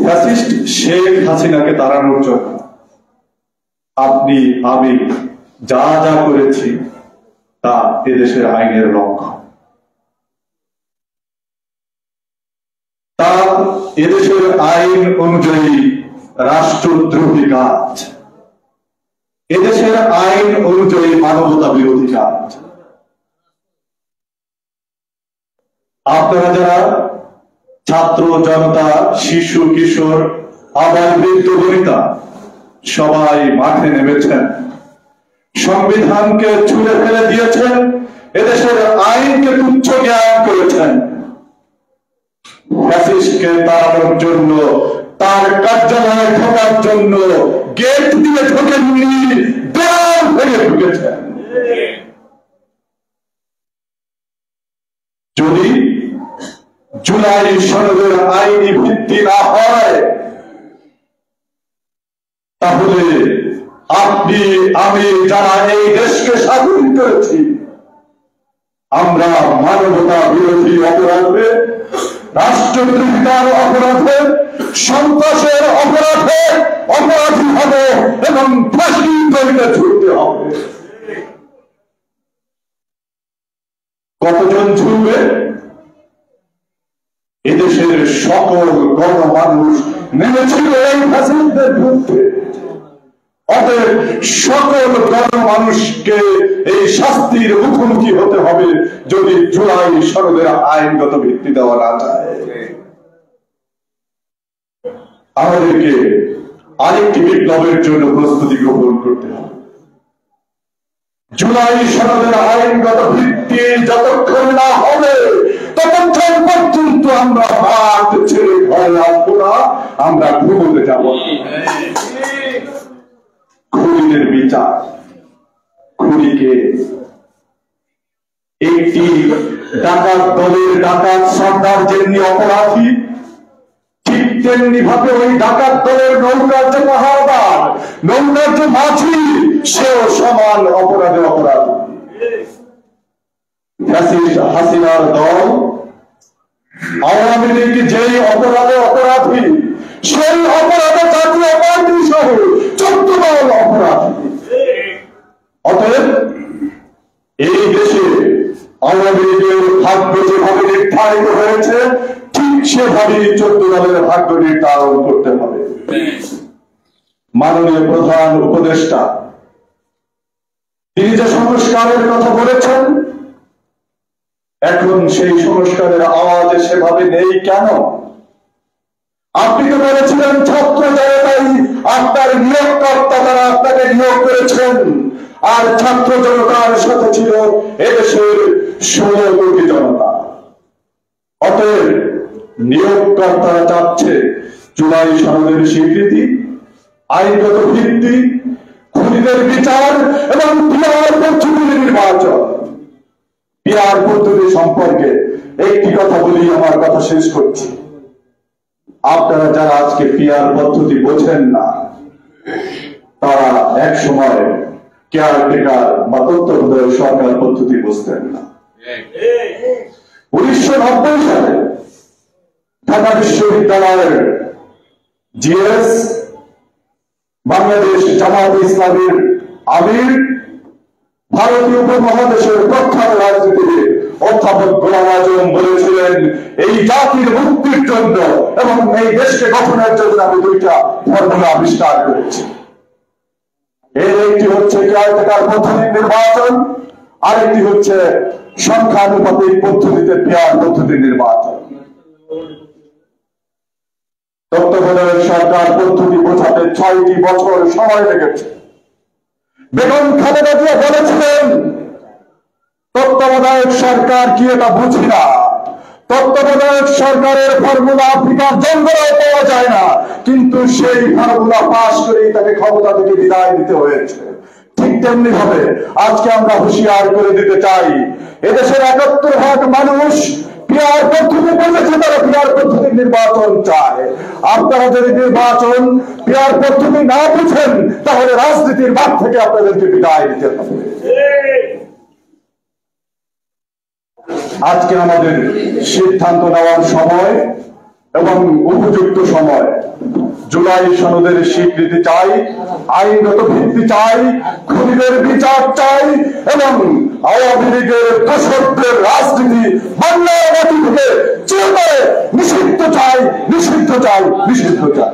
Fascist Sheikh হাসিনাকে তাড়ানোর জন্য আপনি আমি যা যা করেছি তা এদেশের আইনের লঙ্ঘন, তা এদেশের আইন অনুযায়ী রাষ্ট্রদ্রোহী কাজ, এদেশের আইন অনুযায়ী মানবতা বিরোধী কাজ। আপনারা যারা ছাত্র জনতা, শিশু কিশোর, আবার বৃদ্ধ বনিতা সবাই মাঠে নেমেছেন, সংবিধানকে ছুঁড়ে ফেলে দিয়েছেন, এদেশের আইনকে তুচ্ছ জ্ঞান করেছেন, ফ্যাসিস্টকে তাড়ানোর জন্য, তার কার্যালয়ে ঢোকার জন্য গেট দিয়ে ঢোকেননি, দেয়াল ভেঙে ঢুকেছেন। যদি জুলাই সনদের আইনি ভিত্তি না হয়, তাহলে আপনি আমি যারা এই দেশকে স্বাধীন করেছি, আমরা মানবতা বিরোধী অপরাধে, রাষ্ট্রদ্রোহিতার অপরাধে, সন্ত্রাসের অপরাধে অপরাধী হবে এবং ফাঁসি দড়িতে ঝুলতে হবে। কতজন ঝুলবে? এদেশের সকল গণমানুষ নেমেছিল এই ফ্যাসিস্টদের বিরুদ্ধে। অতএব সকল গণমানুষকে এই শাস্তির মুখোমুখি হতে হবে যদি জুলাই সনদের আইনগত ভিত্তি দেওয়া না যায়। আমাদেরকে আরেকটি বিপ্লবের জন্য প্রস্তুতি গ্রহণ করতে হবে। জুলাই সনদের আইনগত ভিত্তি যতক্ষণ না হবে ততক্ষণ পর্যন্ত আমরা ভাত ছেড়ে ঘরে আসবো না, আমরা ঘুমোতে যাব। খুনিদের বিচার, খুনিকে একটি ডাকাত দলের ডাকাত সর্দার যেমনি অপরাধী, ঠিক তেমনি ভাবে ওই ডাকাত দলের নৌকার যে পাহাড়দার, নৌকার যে মাঝি, সেও সমান অপরাধে অপরাধী। ফ্যাসিস্ট হাসিনার দল আওয়ামী লীগ যেই অপরাধে অপরাধী, সেই অপরাধে জাতীয় পার্টি সহ 14 দল অপরাধী। অতএব এই দেশে আওয়ামী লীগের ভাগ্য যেভাবে নির্ধারিত হয়েছে, ঠিক সেভাবে 14 দলের ভাগ্য নির্ধারণ করতে হবে। মাননীয় প্রধান উপদেষ্টা তিনি যে সংস্কারের কথা বলেছেন, এখন সেই সংস্কারের আওয়াজ সেভাবে নেই কেন? আপনি তো বলেছিলেন ছাত্র জনতাই আপনার নিয়োগকর্তা, তারা আপনাকে নিয়োগ করেছেন, আর ছাত্র জনতার সাথে ছিল এদেশের 16 কোটি জনতা। অতএব নিয়োগকর্তারা চাচ্ছে জুলাই সনদের স্বীকৃতি, আইনগত ভিত্তি, খুনিদের বিচার এবং পিয়ার পদ্ধতির নির্বাচন। পিয়ার পদ্ধতি সম্পর্কে একটি কথা বলি, আমার কথা শেষ করছি। আপনারা যারা আজকে পিয়ার পদ্ধতি বোঝেন না, তারা এক সময় কেয়ারটেকার বা তত্ত্বাবধায়ক সরকার পদ্ধতি বুঝতেন না। 1990 সালে ঢাকা বিশ্ববিদ্যালয়ের জিএস, বাংলাদেশ জামায়াতে ইসলামীর আমির, ভারতীয় উপমহাদেশের প্রখ্যাত রাজনীতিবিদ অধ্যাপক গোলাম আজম বলেছিলেন, এই জাতির মুক্তির জন্য এবং এই দেশকে গঠনের জন্য আমি 2টা ফর্মুলা আবিষ্কার করেছি। এর একটি হচ্ছে কেয়ারটেকার পদ্ধতির নির্বাচন, আরেকটি হচ্ছে সংখ্যানুপাতিক পদ্ধতিতে পিয়ার পদ্ধতির নির্বাচন। তত্ত্বাবধায়ক সরকার পদ্ধতি বোঝাতে 6টি বছর সময় লেগেছে। বেগম খালেদা জিয়া বলেছিলেন, তত্ত্বাবধায়ক সরকার কি এটা বুঝি না, তত্ত্বাবধায়ক সরকারের ফর্মুলা আফ্রিকার জঙ্গলেও পাওয়া যায় না, কিন্তু সেই ফর্মুলা পাশ করেই তাকে ক্ষমতা থেকে বিদায় দিতে হয়েছে। ঠিক তেমনি ভাবে আজকে আমরা হুঁশিয়ার করে দিতে চাই, এদেশের 71% মানুষ পিয়ার পদ্ধতি বলেছে, তারা পিয়ার পদ্ধতির নির্বাচন চায়। আপনারা যদি নির্বাচন পিয়ার পদ্ধতি না বুঝেন, তাহলে রাজনীতির মাঠ থেকে আপনাদেরকে বিদায় দিতে হবে। আজকে আমাদের সিদ্ধান্ত নেওয়ার সময়, এবং উপযুক্ত সময় জুলাই সনদের স্বীকৃতি চাই, আইনগত ভিত্তি চাই, খুনিদের বিচার চাই এবং আওয়ামী লীগের দোষরদের রাজনীতি বাংলার মাটি থেকে চিরতরে নিষিদ্ধ চাই, নিষিদ্ধ চাই, নিষিদ্ধ চাই।